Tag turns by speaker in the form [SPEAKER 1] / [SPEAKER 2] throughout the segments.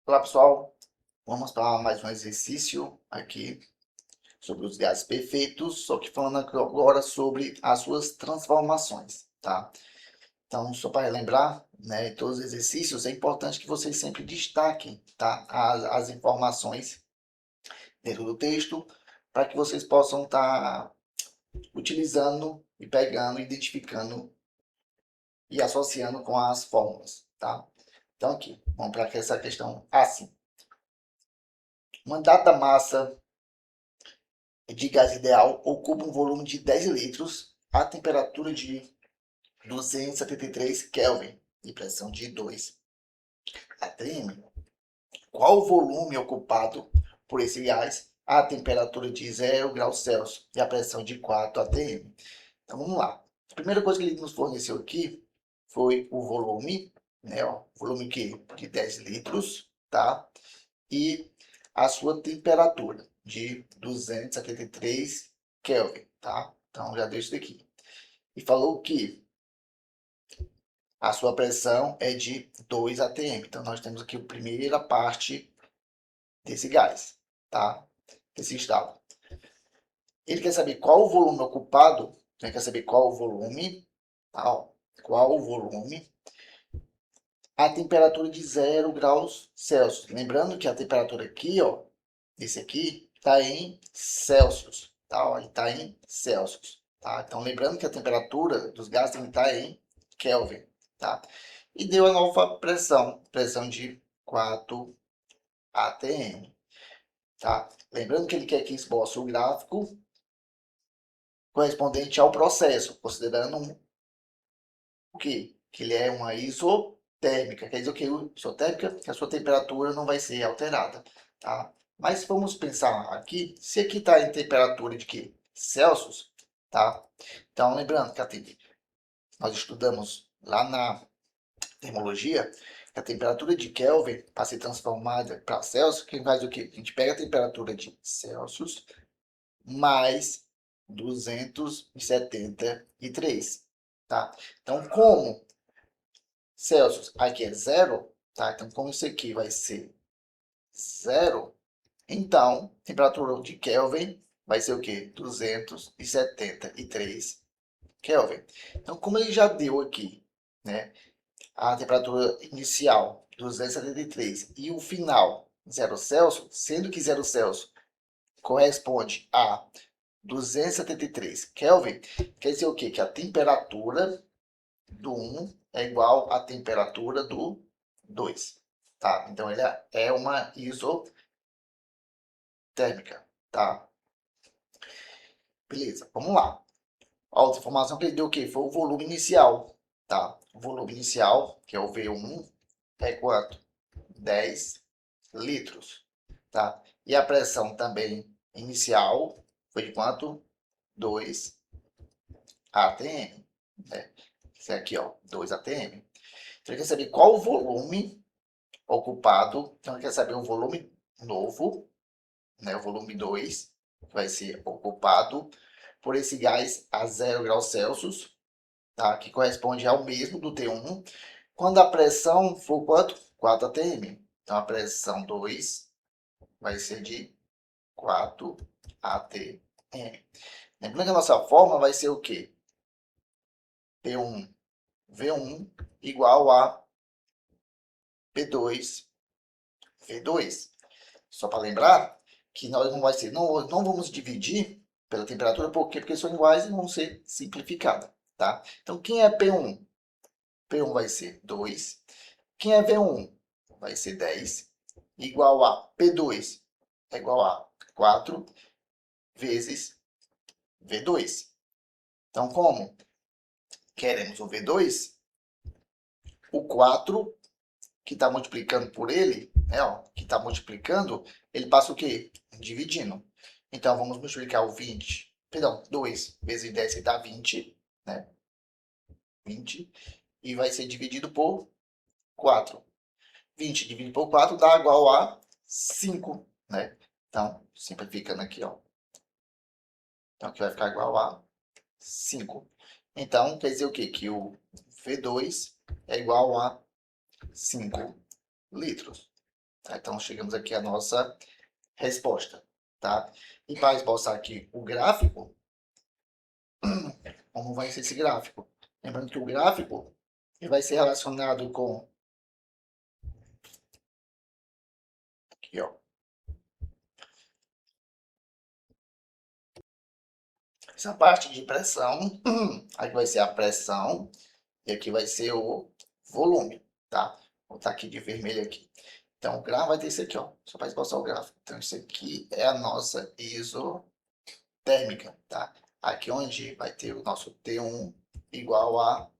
[SPEAKER 1] Olá pessoal, vamos para mais um exercício aqui sobre os gases perfeitos, só que falando agora sobre as suas transformações, tá? Então, só para relembrar, né, todos os exercícios, é importante que vocês sempre destaquem, tá, as informações dentro do texto, para que vocês possam estar utilizando e pegando, identificando e associando com as fórmulas, tá? Então aqui, vamos para essa questão assim. Uma dada massa de gás ideal ocupa um volume de 10 litros a temperatura de 273 Kelvin e pressão de 2 atm. Qual o volume ocupado por esse gás a temperatura de 0 graus Celsius e a pressão de 4 atm? Então vamos lá. A primeira coisa que ele nos forneceu aqui foi o volume, né? Ó, volume que de 10 litros, tá? E a sua temperatura de 273 Kelvin, tá? Então já deu isso daqui. E falou que a sua pressão é de 2 atm. Então nós temos aqui a primeira parte desse gás, tá? Desse estado. Ele quer saber qual o volume ocupado, ele quer saber qual o volume, tá? Ó, qual o volume a temperatura de 0 graus Celsius. Lembrando que a temperatura aqui, ó, esse aqui, está em Celsius, tá? Ó, ele está em Celsius, tá? Então, lembrando que a temperatura dos gases tem que estar em Kelvin, tá? E deu a nova pressão, pressão de 4 atm, tá? Lembrando que ele quer que esboce o gráfico correspondente ao processo, considerando o quê? Que ele é uma isotérmica. Quer dizer o que? Isotérmica, que a sua temperatura não vai ser alterada, tá? Mas vamos pensar aqui, se aqui está em temperatura de quê? Celsius, tá? Então, lembrando que nós estudamos lá na termologia, que a temperatura de Kelvin, para ser transformada para Celsius, que faz o quê? A gente pega a temperatura de Celsius mais 273, tá? Então, como Celsius aqui é zero, tá? Então, como isso aqui vai ser zero, então, temperatura de Kelvin vai ser o quê? 273 Kelvin. Então, como ele já deu aqui, né, a temperatura inicial 273 e o final 0 Celsius, sendo que 0 Celsius corresponde a 273 Kelvin, quer dizer o quê? Que a temperatura do 1 é igual à temperatura do 2, tá? Então, ele é uma isotérmica, tá? Beleza, vamos lá. A outra informação que ele deu o quê? Foi o volume inicial, tá? O volume inicial, que é o V1, é quanto? 10 litros, tá? E a pressão também inicial foi de quanto? 2 atm, né? Isso aqui, ó, 2 atm. Então, ele quer saber qual o volume ocupado. Então, ele quer saber o volume novo, né? O volume 2, que vai ser ocupado por esse gás a 0 graus Celsius, tá? Que corresponde ao mesmo do T1, quando a pressão for quanto? 4 atm. Então, a pressão 2 vai ser de 4 atm. Lembrando que a nossa fórmula vai ser o quê? P1, V1 igual a P2, V2. Só para lembrar que nós não vai ser, não vamos dividir pela temperatura, por quê? Porque são iguais e vão ser simplificadas, tá? Então, quem é P1? P1 vai ser 2. Quem é V1? Vai ser 10. Igual a P2 é igual a 4 vezes V2. Então, como queremos o V2, o 4 que está multiplicando por ele, né, ó, que está multiplicando, ele passa o quê? Dividindo. Então, vamos multiplicar o 20, perdão, 2 vezes 10 que dá 20, né? 20, e vai ser dividido por 4. 20 dividido por 4 dá igual a 5, né? Então, simplificando aqui, ó. Então, aqui vai ficar igual a 5. Então, quer dizer o quê? Que o V2 é igual a 5 litros. Tá? Então, chegamos aqui à nossa resposta, tá? E para esboçar aqui o gráfico, como vai ser esse gráfico? Lembrando que o gráfico ele vai ser relacionado com aqui, ó, essa parte de pressão, aqui vai ser a pressão e aqui vai ser o volume, tá? Vou botar aqui de vermelho aqui. Então, o gráfico vai ter isso aqui, ó, só para esboçar o gráfico. Então, isso aqui é a nossa isotérmica, tá? Aqui onde vai ter o nosso T1 igual a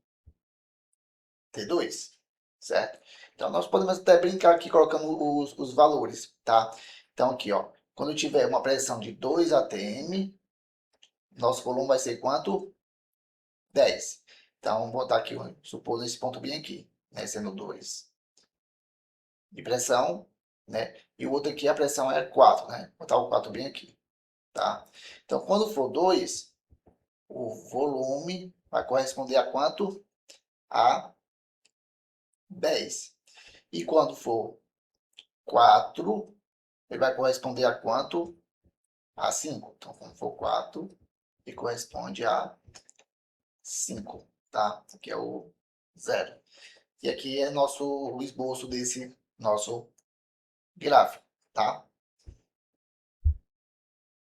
[SPEAKER 1] T2, certo? Então, nós podemos até brincar aqui colocando os valores, tá? Então, aqui, ó, quando tiver uma pressão de 2 atm, nosso volume vai ser quanto? 10. Então, vou botar aqui, supor, esse ponto bem aqui, né? Sendo 2 de pressão, né? E o outro aqui, a pressão é 4, né? Vou botar o 4 bem aqui, tá? Então, quando for 2, o volume vai corresponder a quanto? A 10. E quando for 4, ele vai corresponder a quanto? A 5. Então, quando for 4, ele corresponde a 5, tá? Aqui é o 0. E aqui é o esboço desse nosso gráfico, tá?